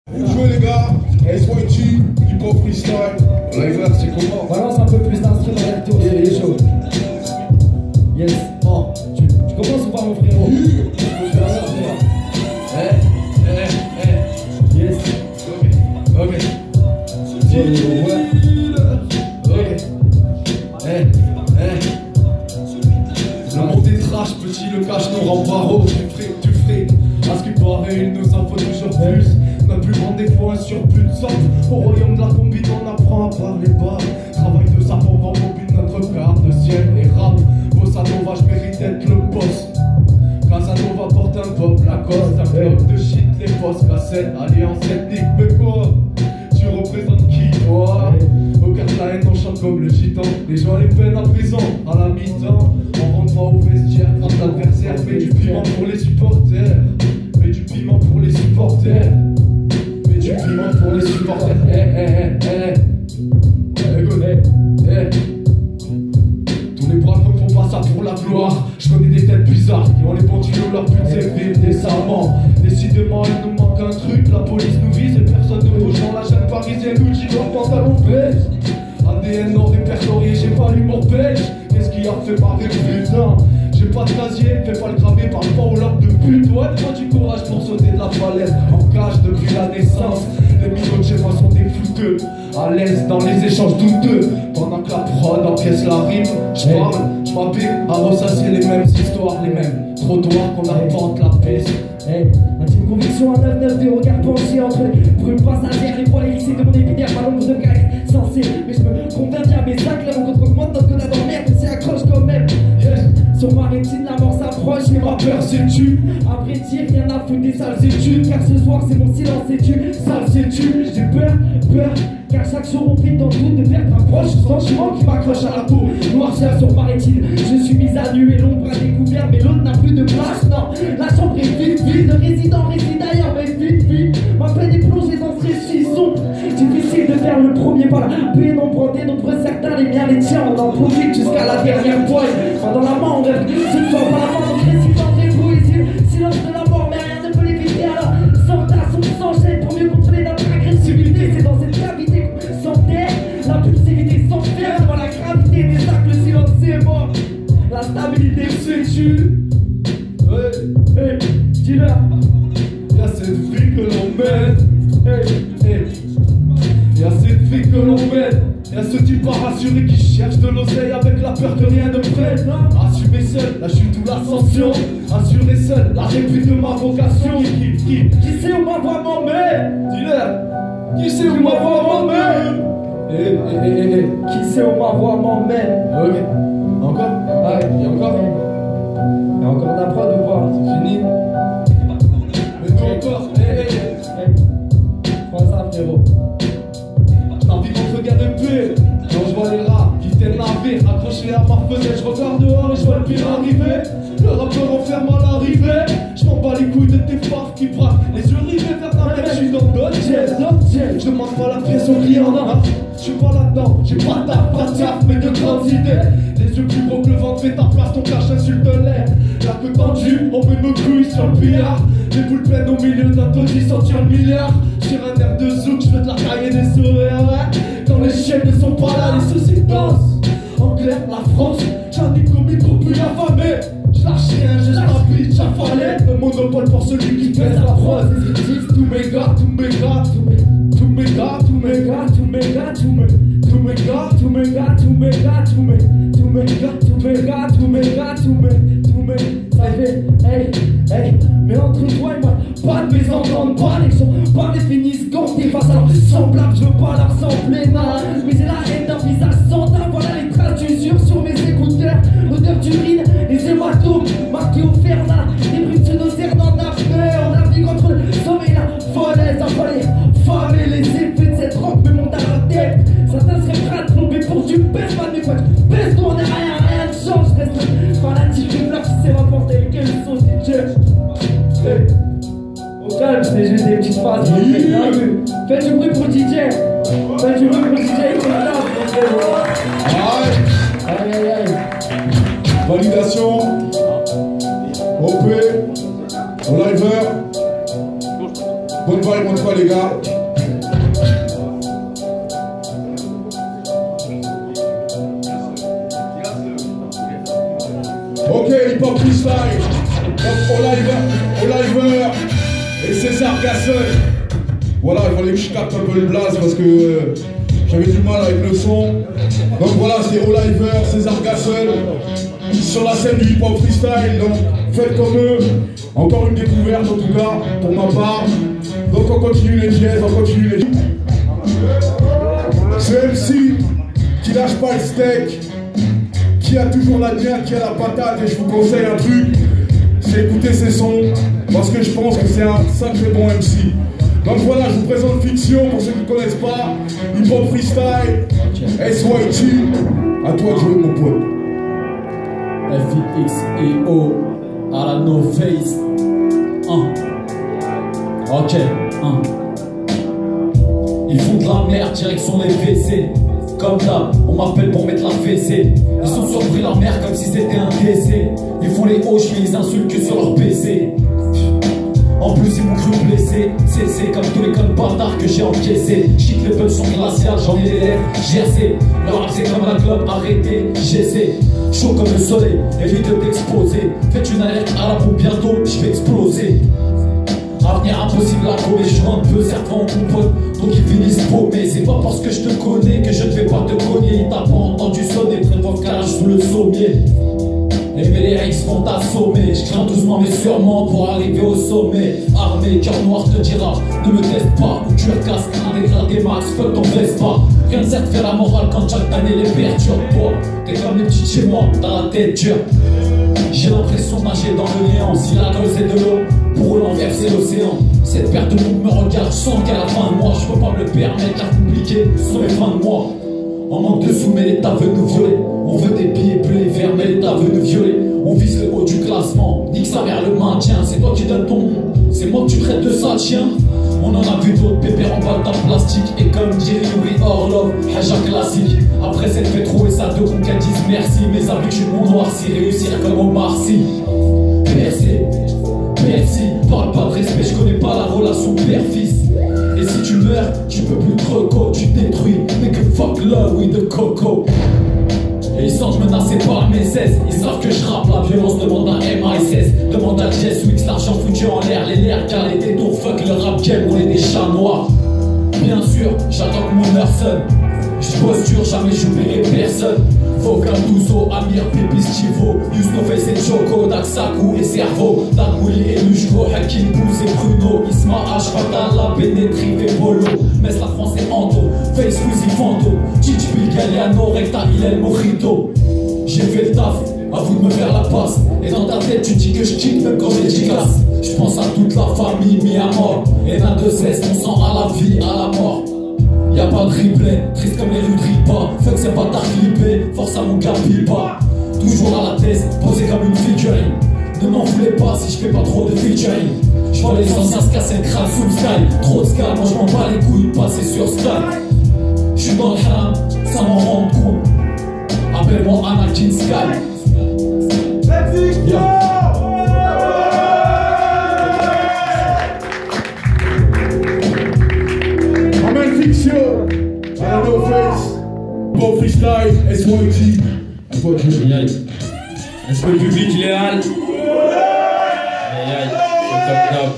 Vous jouez les gars, SYT, du pop freestyle, live c'est comment? Balance un peu plus d'instru dans la tour, il est chaud. Yes. Oh, tu commences ou pas mon frérot? Yes. Ok. Le monde est trash, petit, le cache nous rend paro. Du fric, à ce qui paraît, il nous en faut toujours plus. Notre plus grand défaut, un surplus de sang. Au royaume de la combine, on apprend à parler bas. Travail de ça pour vendre au but notre carte de ciel et rap. Bossa Nova, je mérite d'être le boss. Casanova porte un pop, la cause, un bloc de shit, les fausses cassettes, alliance ethnique, mais quoi? Tu représentes qui, toi? Au cœur de la haine, on chante comme le gitan. Les gens les peines à prison, à la mi-temps. On rentre pas au vestiaire, quand l'adversaire met du piment pour les supporters. Mets du piment pour les supporters. Mets du piment pour les supporters. Tous les braves ne font pas ça pour la gloire. Je connais des têtes bizarres qui ont les bons tuyaux, leur but c'est vivre décemment. Décidément il nous manque un truc, la police nous vise et personne ne bouge dans la chaîne parisienne. Gucci dans le pantalon beige. ADN non répertorié, j'ai pas l'humour belge. Qu'est-ce qui a fait marrer le putain? J'ai pas de casier, fais pas le graver, parle pas aux lampes de pute. Ouais, prends du courage pour sauter de la falaise. En cage depuis la naissance. Les millions de chez moi sont des fouteux. À l'aise dans les échanges douteux. Pendant que la prod encaisse la rime, j'parle, j'm'applique à ressasser les mêmes histoires, les mêmes trottoirs qu'on arpente la piste. Intime conviction à 9-9, des regards penchés entre les brumes passagères, les voiles hérissées de mon épiderme, à l'ombre de galère sensée. Mais je me convainc bien mes sacs, les rencontres augmentent, notre code à dormir, on s'y accroche quand même. Sur ma rétine, la mort s'approche, les rappeurs se tuent. Après tir, rien à foutre des sales études, car ce soir c'est mon silence et tu, sale sais-tu. J'ai peur, car chaque jour on fait dans le doute de perdre un proche. Sentiment qui m'accroche à la peau, noirceur sur ma rétine. Je suis mise à nu et l'ombre a découvert, mais l'autre n'a plus de place. Non, la chambre est vide, le résident réside ailleurs, mais vite. Ma peine est plongée dans ce réchisson. Difficile de faire le premier pas, la paix non brandée, nombreux certains, les miens, les tiens, on en profite jusqu'à la dernière poigne. Main dans la main, on rêve, ce ne soit pas la main, donc récitant des poésies. Silence de la mort, mais rien ne peut l'éviter, alors sans tasse, on s'enchaîne pour mieux contrôler notre agressivité. C'est dans cette cavité qu'on s'enterre, l'impulsivité s'enferme devant la gravité des actes, le silence c'est mort, la stabilité se tue. Hey, dis-leur, y'a cette vie que l'on mène. Y'a cette vie que l'on mène. Y'a ce type pas rassuré qui cherche de l'oseille avec la peur que rien ne prenne. Assumer seul la chute ou l'ascension. Assurer seul la réplique de ma vocation. Qui sait où ma voix m'emmène? Dis-leur, qui sait où ma voix m'emmène? Qui sait où ma voix m'emmène? Ok, encore? Ah, y'a encore? Y'a encore de la prod ou pas? C'est fini? Mais toi encore? Prends ça frérot. J'ai envie qu'on regarde de paix. Quand je vois les rats qui tiennent la vie accrochés à ma fenêtre, je regarde dehors et je vois le pire arriver. Le rappeur enferme à l'arrivée. Je m'en bats les couilles de tes faves qui braquent les yeux rivés vers ta mère. Je suis dans d'autres jets. Je demande pas la pièce au client, non. Je suis pas là-dedans, j'ai pas de taf, mais de grandes idées. Les yeux plus gros que le ventre, fais ta place, ton cache insulte l'air. La queue tendue, on met nos couilles sur le billard. Les boules pleines au milieu d'un taudis, sentir le milliard. Sur un air de zouk, je veux te la tailler des sourires, ouais. Quand les chiens ne sont pas là, les soucis dansent. En clair, la France, j'en ai commis trop plus affamé. Je lâche rien, je l'habite, j'affalais. Le monopole pour celui qui pèse la prose. Tous mes gars, tous mes gars, tous mes gars, tous mes gars, tous mes gars, tous mes gars, tous mes gars, tous mes gars, tous mes gars, tous mes gars, tous mes gars, tous mes. Ça fait, mais entre toi et moi, pas de mésentente, pas d'élection, pas de finis, quand t'es face à leurs semblables, je veux pas leur ressembler, non. Mais j'ai la haine d'un visage sans teint, voilà les traces d'usure sur mes écouteurs, l'odeur d'urine, les hématomes, marqués au fer, on a des bruits pseudo-serres dans la peur, on a vu contre le sommeil, la falaise, affalée, et les effets de cette robe me montent à la tête. Certains seraient prêts à tomber pour du baisse, pas de mes potes, baisse, on est rien ne change, reste fanatique, une flamme qui s'évapore telle qu'elle sauce DJ. Au calme, c'est juste des petites phrases. Faites du bruit pour DJ. Faites du bruit pour DJ. Aïe. Validation. OP. Au liver. Bonne vibe, fois les gars. Ok, hip-hop freestyle. Donc au liveur et César Gasson. Voilà, il fallait que je capte un peu le blaze parce que j'avais du mal avec le son. Donc voilà, c'est au liveur, César Gasson. Sur la scène du hip-hop freestyle, donc faites comme eux. Encore une découverte en tout cas, pour ma part. Donc on continue les jazz, on continue les... Ce MC qui lâche pas le steak, qui a toujours la bière, qui a la patate, et je vous conseille un truc, c'est écouter ses sons, parce que je pense que c'est un sacré bon MC. Donc voilà, je vous présente Fiction, pour ceux qui ne connaissent pas, hip-hop freestyle, SYT, à toi de jouer mon pote. F-I-X-E-O, à la no face, ok, Ils font de la merde, direction les WC. Comme d'hab, on m'appelle pour mettre la fessée. Ils sont surpris leur mère comme si c'était un décès. Ils font les hoches mais ils insultent que sur leur PC. En plus ils m'ont cru blessé. C'est comme tous les connes bâtards que j'ai encaissés. Chic les bugs sont glaciales, j'en ai les lèvres gercées. Leur rap c'est comme la globe, arrêtez, j'essaie. Chaud comme le soleil, évite de t'exposer. Faites une alerte à la pompe, bientôt je vais exploser. Avenir impossible à trouver, je suis un peu servant mon pote, donc ils finissent paumés. C'est pas parce que je te connais que je ne vais pas te cogner. Il t'a pas entendu sonner, prends ton calage sous le sommier. Les Mélérics vont t'assommer, je crains doucement mais sûrement pour arriver au sommet. Armé, cœur noir te dira, ne me teste pas, ou tu casses un dégradé max, fuck ton Vespa. Rien ne sert de faire la morale quand chaque année les perturbe. Toi, t'es comme les petits chez moi, t'as la tête dure. J'ai l'impression de nager dans le néant, si la gueule c'est de l'eau, pour renverser l'océan. Cette paire de monde me regarde, je sens qu'à la fin de moi, je peux pas me le permettre, la compliquer sur les fins de mois. On manque de sous mais l'État veut nous violer. On veut des billets bleus et verts mais l'État veut nous violer. On vise le haut du classement, nique sa mère le maintien. C'est toi qui donnes ton nom, c'est moi que tu traites de sale chien. On en a vu d'autres pépères en bas de plastique. Et comme dirait Louis Orlov, haja classique. Après cette fait trouver ça de qu'on qu'elle dise merci. Mes habitudes m'ont noirci, réussir comme Omar Sy. Merci, parle pas de respect, je connais pas la relation père-fils. Et si tu meurs, tu peux plus te reco, tu te détruis. Mais que fuck love, oui de coco. Et ils sentent menacés par mes 16. Ils savent que je rappe, la violence demande un MISS. Demande à Jess Wix, l'argent foutu en l'air. Les nerfs car les détours, fuck le rap game, on est des chats noirs. Bien sûr, j'attends que mon heure sonne. Je bosse dur, jamais j'oublierai personne. Foka, Douzo, Amir, Pépis, Chivo, Yusno, Face et Choco, Daksaku et Cerveau, Dakouli et Lushko, Hakim, Bouz et Bruno, Isma, H, Fatala, Benetri et Polo, Metz la France et Ando, Face, Wheezy, Fanto, Chichi, Galiano, Recta, Hillel, Mojito. J'ai fait le taf, à vous de me faire la passe. Et dans ta tête, tu dis que je cheat même quand j'ai dédicace. Je pense à toute la famille mis à mort. Et n'a de cesse, on sent à la vie, à la mort. Y'a pas de replay, triste comme les rues de Ripa. Fuck c'est pas tard clippé, force à mon gars pipa. Toujours à la thèse, posé comme une figurine. Ne m'en voulez pas si je fais pas trop de featuring. J'vois les anciens se casser le crâne sous le sky. Trop de sky, moi j'm'en bats les couilles de passer sur sky. J'suis dans le haram, ça m'en rend compte. Appelle-moi Anakin Sky. Yeah. Fiction, à la no face, bon freestyle, SYT, à toi de jouer. Est-ce que le public il est hal? Aïe aïe, c'est top.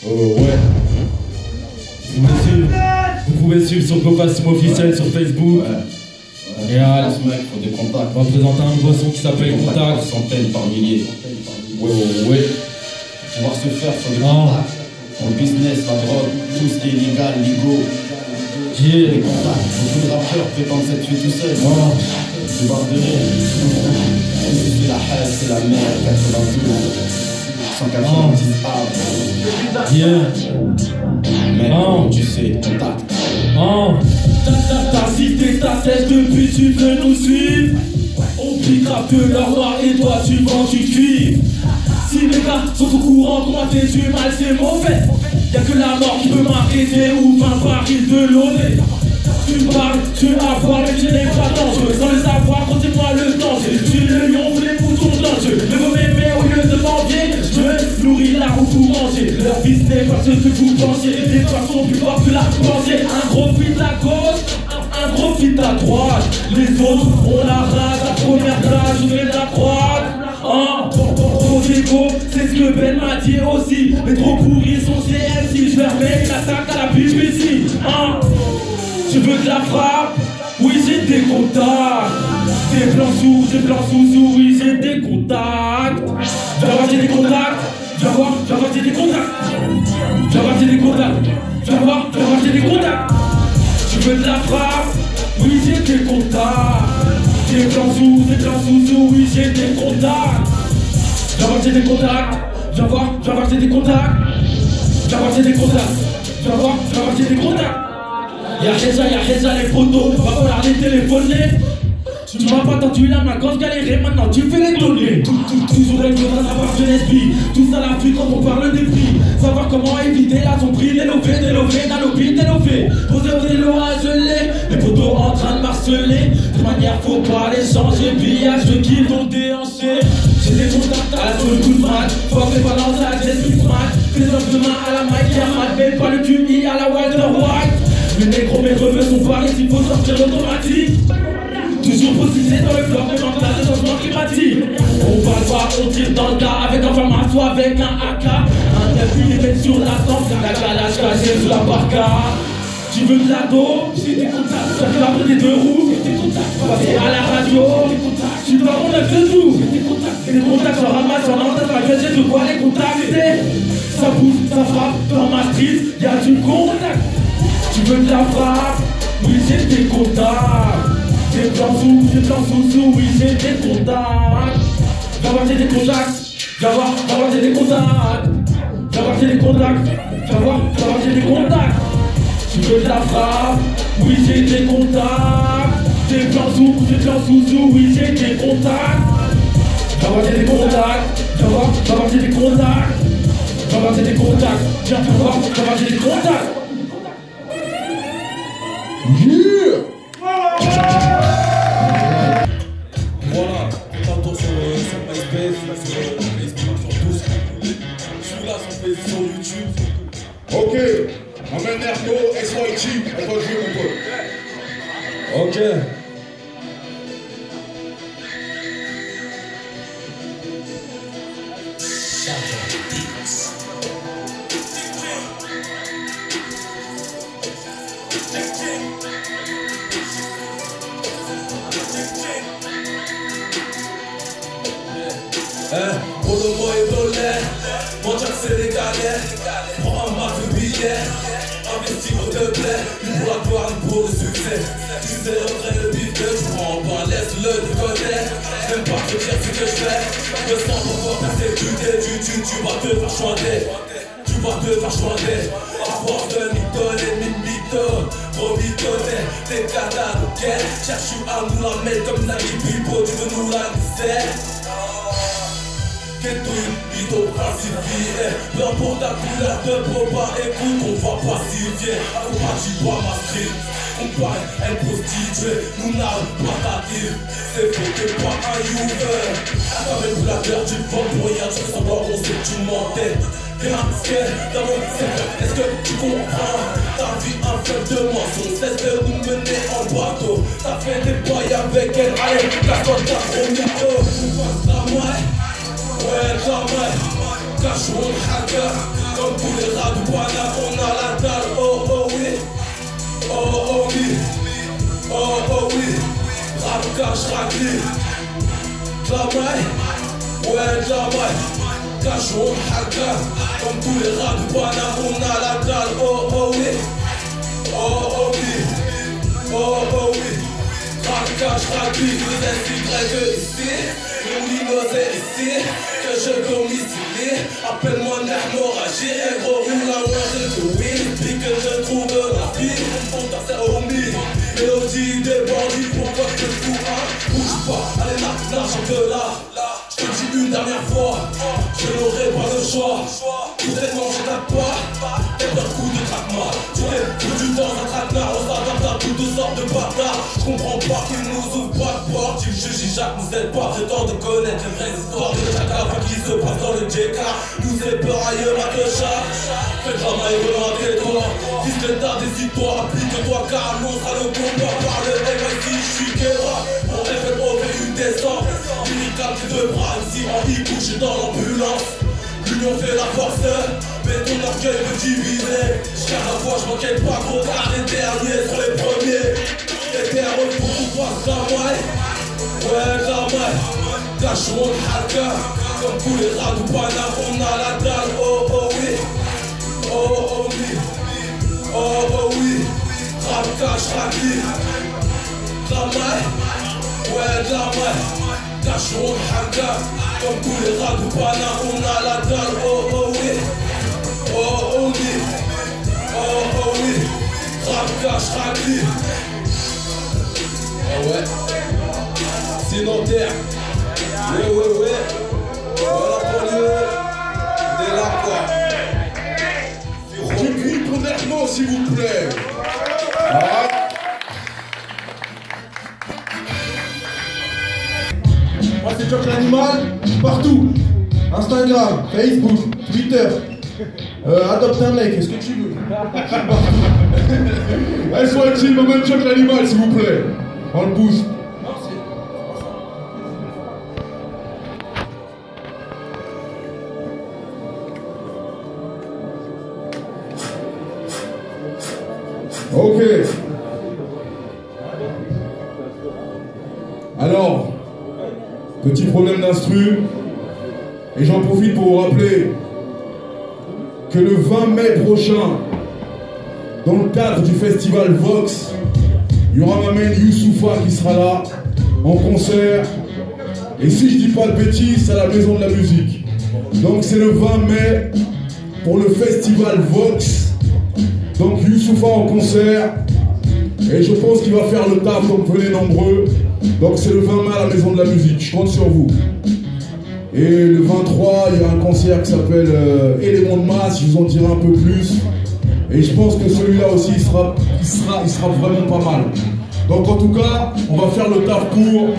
Oh ouais. Vous pouvez suivre sur Gopassim officiel sur Facebook. Et hal, pour des contacts. on va présenter un nouveau son qui s'appelle Contact. Centaines par milliers. Ouais. Pouvoir se faire sur les contacts. Dans le business, la drogue, tout ce qui est légal, légaux. Les contacts, beaucoup de rappeurs prétendent s'être tués tout seul. C'est barre de rire. C'est la haine, c'est la merde, 92. 190 Mais tu sais, contact. T'as cité ta tête depuis tu veux nous suivre. On pique grave de leur noir et toi tu vends du cuivre. Si les gars sont au courant que moi t'es du mal c'est mauvais. Y'a que la mort qui peut m'arrêter ou 20 barils de l'OD. Tu me parles, tu as voir mais tu n'es pas dangereux. Sans le savoir, comptez-moi le danger. Je suis le lion ou les moutons dangereux. Le mauvais mais au lieu de m'envier, je me nourris la roue pour manger. Leur business parce que vous pensez. Les femmes sont plus fortes que la pensée. Un gros feat à gauche, un gros feat à droite. Les autres, on la rase, la première place, je vais la croire. Trop d'égo, c'est ce que Ben m'a dit aussi. Mais trop pourris sont CMC, je leur mets une attaque à la BBC. Tu veux de la frappe? Oui, j'ai des contacts. Des plans sous, oui, j'ai des contacts. Viens voir, j'ai des contacts. Viens voir, j'ai des contacts. Viens voir, j'ai des contacts. Viens voir, j'ai des contacts. Tu veux de la frappe? Oui, j'ai des contacts. Des plans sous, oui, j'ai des contacts. Viens voir, j'ai des contacts. Viens voir, j'ai des contacts. Viens voir, j'ai des contacts. Viens voir, j'ai des contacts. Y'a déjà les photos, va falloir les téléphoner. Tu m'as pas tendu la main quand je galérais, maintenant tu fais les données. Toujours avec le savoir de l'esprit, tout ça la fuite quand on parle des prix. Savoir comment éviter la tromperie, délevé, d'alopine, délevé. Posé au délo à geler, les poteaux en train de marceler. De manière faut pas les changer, pillage de qui vont déhancher. J'ai des contacts à la zone coup de mat, faut faire balance à la jazz plus mat. Fais des offres de main à la Mike Herman, mais pas le QI à la Walter White. Les négros, mes reveux sont pareils, il faut sortir l'automatique. Toujours positionné dans le bloc, mais en place de changement climatique. On parle pas, on tire dans le tas avec un format, soit avec un AK. Un neuf mm sur la tempe, la calage cachée sous la barca. Tu veux de la dos? J'ai des contacts. Ça fait après des deux roues. J'ai des contacts. Passer à la radio. J'ai des contacts. Tu dois mon neuf de tout. J'ai des contacts. Des contacts, j'en ramasse, j'en entends ma gueule, j'ai de quoi les contacter. Ça pousse, ça frappe, dans ma street, y'a du contact. Tu veux de la frappe? Oui, j'ai des contacts. Des plans sous, oui, j'ai des contacts. Viens voir, j'ai des contacts. Viens voir, j'ai des contacts. Viens voir, j'ai des contacts. Viens voir, j'ai des contacts. Tu veux de la frappe? Oui, j'ai des contacts. Des plans sous, oui, j'ai des contacts. Viens voir, j'ai des contacts. Viens voir, j'ai des contacts. Viens voir, j'ai des contacts. Viens voir, j'ai des contacts. Yeah! Voilà, faites un tour sur MySpace, sur Facebook, sur tous. Je suis là sur YouTube. Ok, amène Nerdo, SYG, à toi de jouer mon pote. Ok. Pour le mot et volé, mon job c'est des galères. Prends un max de billets, investis pour te plaire. Ni pour la gloire, ni pour le succès. Tu sais, retrait le bif que je prends pas, laisse-le de côté. Même pas te dire ce que je fais. Le sang pour pouvoir persécuter, tu vas te faire chanter. Tu vas te faire chanter. À force de mytho, l'ennemi de mytho. Trop mythoté, t'es catalogué. Cherche à nous la mettre comme la Bibo, tu veux nous la glisser. Qu'est-ce que mytho falsifié? Peu importe ta couleur de proba, écoute, on va pacifier. Accompagne, tu dois ma street. Compagne, elle prostituée, nous n'avons pas d'actif. C'est faux, t'es pas un youver. Avec vous la gueule, tu te vends pour rien, tu fais semblant, on sait que tu mentais. T'es masqué dans mon secteur, est-ce que tu comprends? Ta vie un fleuve de mensonges, cesse de nous mener en bateau. T'as fait des bails avec elle, allez, casse-toi ta mytho. La main, ouais, jamais. Cachons le hacker, comme tous les rats du Pana, on a la dalle, oh oh oui. Oh oh oui, oh oh oui, rap cache raclé. Jamais, ouais jamais. Cachons hacker, comme tous les rats du Pana, on a la dalle, oh oh oui. Oh oh oui, oh oh oui. Rap cache raclé, vous êtes ici. Nous c'est ici, que je domicile. Appelle-moi l'hémorragie, et gros roule à moi de tout win. Puis que je trouve la vie, on t'en sert au mille. Mélodie des bandits, pourquoi je te fous un? Bouge pas, allez l'argent de là. Je te dis une dernière fois, je n'aurai pas le choix. Tout est mangé ta part, et d'un coup de traquement. Tu t'es foutu dans un traquenard, on s'adapte à toutes sortes de bâtards. Je comprends pas qu'ils nous ouvrent pas de porte, ils jugent Jacques nous aide pas, prétend de connaître les vraies histoires de chacun qui se passe dans le JK. Nous est peur ailleurs à deux chats. Fais le drama et relance toi. Fils l'état, décide-toi, applique-toi car annonce à le combat par le MIC, je suis Kéra. Mon FMO fait une descente. Lyrical qui de bras, ici en y couche dans l'ambulance. L'union fait la force, mais ton orgueil me diviser. Jusqu'à la fois, je m'enquête pas gros, car les derniers sont les premiers. Les terres pour qu'on passe jamais. Ouais, jamais. Cache-moi le hacker, comme tous les rats du Panama, on a la dalle. Oh, oh oui. Oh, oh oui. Oh, oh oui. Rap cache, racli. Jamais. Ouais, jamais. Cache-moi le hacker. Comme tous les rats du Panama, on a la dalle, oh oh oui. Oh oh oui. Oh oh oui. Rap cache racli. Ah ouais. C'est Nanterre. Ouais ouais ouais. Voilà pour lieu. On est là quoi. Du bruit pour Nerno s'il vous plaît. Ah. Moi c'est Choc l'animal, partout. Instagram, Facebook, Twitter. Adopte un mec, est-ce que tu veux? Allez, soyez chill, maman Choc l'animal s'il vous plaît. On le boost. Ok. Alors, petit problème d'instru, et j'en profite pour vous rappeler que le 20 mai prochain, dans le cadre du festival Vox, il y aura ma main Youssoufa qui sera là, en concert, et si je dis pas de bêtises, c'est à la Maison de la Musique. Donc c'est le 20 mai pour le festival Vox, donc Youssoufa en concert, et je pense qu'il va faire le taf, donc venez nombreux. Donc c'est le 20 mai à la Maison de la Musique, je compte sur vous. Et le 23, il y a un concert qui s'appelle Éléments de masse, je vous en dirai un peu plus. Et je pense que celui-là aussi, il sera vraiment pas mal. Donc en tout cas, on va faire le taf pour.